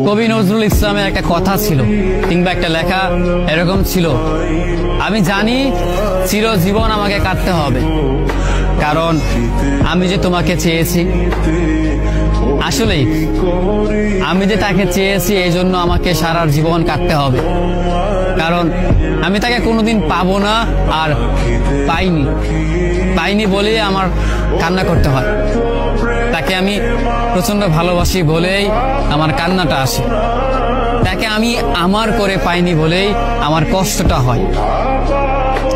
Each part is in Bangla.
কবি নজরুল ইসলামের একটা কথা ছিল কিংবা একটা লেখা এরকম ছিল, আমি জানি চিরজীবন আমাকে কাটতে হবে, কারণ আমি যে তোমাকে চেয়েছি। আসলেই আমি যে তাকে চেয়েছি এই জন্য আমাকে সারা জীবন কাটতে হবে, কারণ আমি তাকে কোনোদিন পাবো না, আর পাইনি বলেই আমার কান্না করতে হয়। তাকে আমি প্রচন্ড ভালোবাসি বলেই আমার কান্নাটা আসে। তাকে আমি আমার করে পাইনি বলেই আমার কষ্টটা হয়।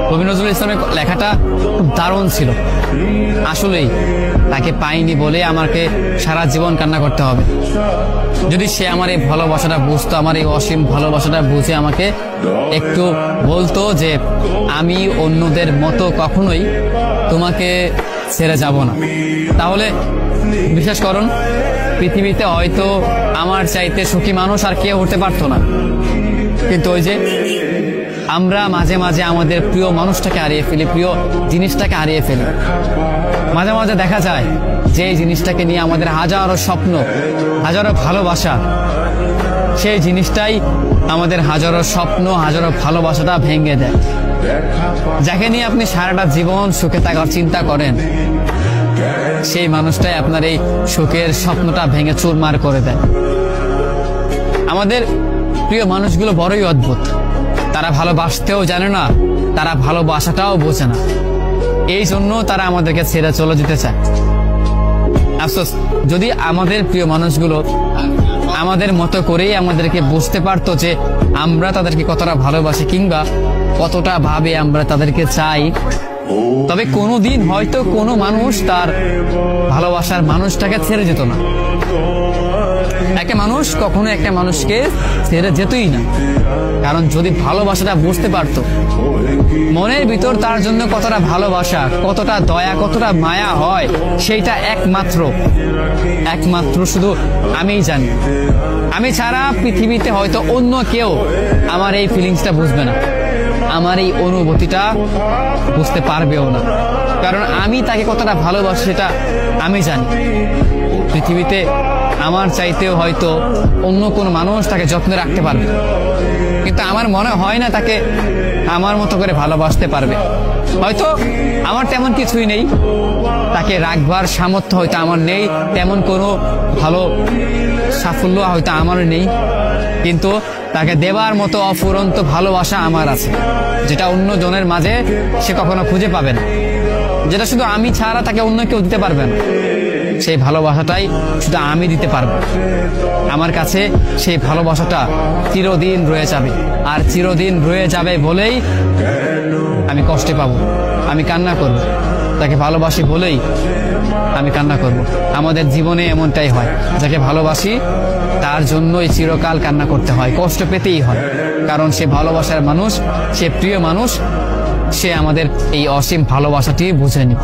কবি নজরুল ইসলামের লেখাটা খুব দারুণ ছিল। আসলেই তাকে পাইনি বলে আমাকে সারা জীবন কান্না করতে হবে। যদি সে আমার এই ভালোবাসাটা বুঝতো, আমার এই অসীম ভালোবাসাটা বুঝে আমাকে একটু বলতো যে আমি অন্যদের মতো কখনোই তোমাকে ছেড়ে যাব না, তাহলে বিশ্বাস করুন পৃথিবীতে হয়তো আমার চাইতে সুখী মানুষ আর কেউ হতে পারতো না। কিন্তু ওই যে আমরা মাঝে মাঝে আমাদের প্রিয় মানুষটাকে হারিয়ে ফেলি, প্রিয় জিনিসটাকে হারিয়ে ফেলি। মাঝে মাঝে দেখা যায় যে এই জিনিসটাকে নিয়ে আমাদের হাজারো স্বপ্ন, হাজারো ভালোবাসা, সেই জিনিসটাই আমাদের হাজারো স্বপ্ন, হাজারো ভালোবাসাটা ভেঙে দেয়। যাকে নিয়ে আপনি সারাটা জীবন সুখে থাকার চিন্তা করেন, সেই মানুষটাই আপনার এই সুখের স্বপ্নটা ভেঙে চুরমার করে দেয়। আমাদের প্রিয় মানুষগুলো বড়ই অদ্ভুত। তারা ভালোবাসতেও জানে না, তারা ভালোবাসাটাও বোঝে না, এই জন্য তারা আমাদেরকে ছেড়ে চলে যেতে চায়। আফসোস, যদি আমাদের প্রিয় মানুষগুলো আমাদের মতো করেই আমাদেরকে বুঝতে পারতো যে আমরা তাদেরকে কতটা ভালোবাসি কিংবা কতটা ভাবে আমরা তাদেরকে চাই, তবে কোনোদিন হয়তো কোনো মানুষ তার ভালোবাসার মানুষটাকে ছেড়ে যেত না। একটা মানুষ কখনো একটা মানুষকে ছেড়ে যেতই না, কারণ যদি ভালোবাসাটা বুঝতে পারতো, মনের ভিতর তার জন্য কতটা ভালোবাসা, কতটা দয়া, কতটা মায়া হয়, সেইটা একমাত্র শুধু আমিই জানি। আমি ছাড়া পৃথিবীতে হয়তো অন্য কেউ আমার এই ফিলিংসটা বুঝবে না, আমার এই অনুভূতিটা বুঝতে পারবেও না, কারণ আমি তাকে কতটা ভালোবাসি সেটা আমি জানি। পৃথিবীতে আমার চাইতেও হয়তো অন্য কোনো মানুষ তাকে যত্নে রাখতে পারবে, কিন্তু আমার মনে হয় না তাকে আমার মতো করে ভালোবাসতে পারবে। হয়তো আমার তেমন কিছুই নেই, তাকে রাখবার সামর্থ্য হয়তো আমার নেই, তেমন কোনো ভালো সাফল্য হয়তো আমার নেই, কিন্তু তাকে দেবার মতো অফুরন্ত ভালোবাসা আমার আছে, যেটা অন্য জনের মাঝে সে কখনো খুঁজে পাবে না, যেটা শুধু আমি ছাড়া তাকে অন্য কেউ দিতে পারবে না। সেই ভালোবাসাটাই শুধু আমি দিতে পারবো। আমার কাছে সেই ভালোবাসাটা চিরদিন রয়ে যাবে, আর চিরদিন রয়ে যাবে বলেই আমি কষ্টে পাবো, আমি কান্না করব। তাকে ভালোবাসি বলেই আমি কান্না করব। আমাদের জীবনে এমনটাই হয়, যাকে ভালোবাসি তার জন্যই চিরকাল কান্না করতে হয়, কষ্ট পেতেই হয়, কারণ সে ভালোবাসার মানুষ, সে প্রিয় মানুষ, সে আমাদের এই অসীম ভালোবাসাটি বুঝেনি।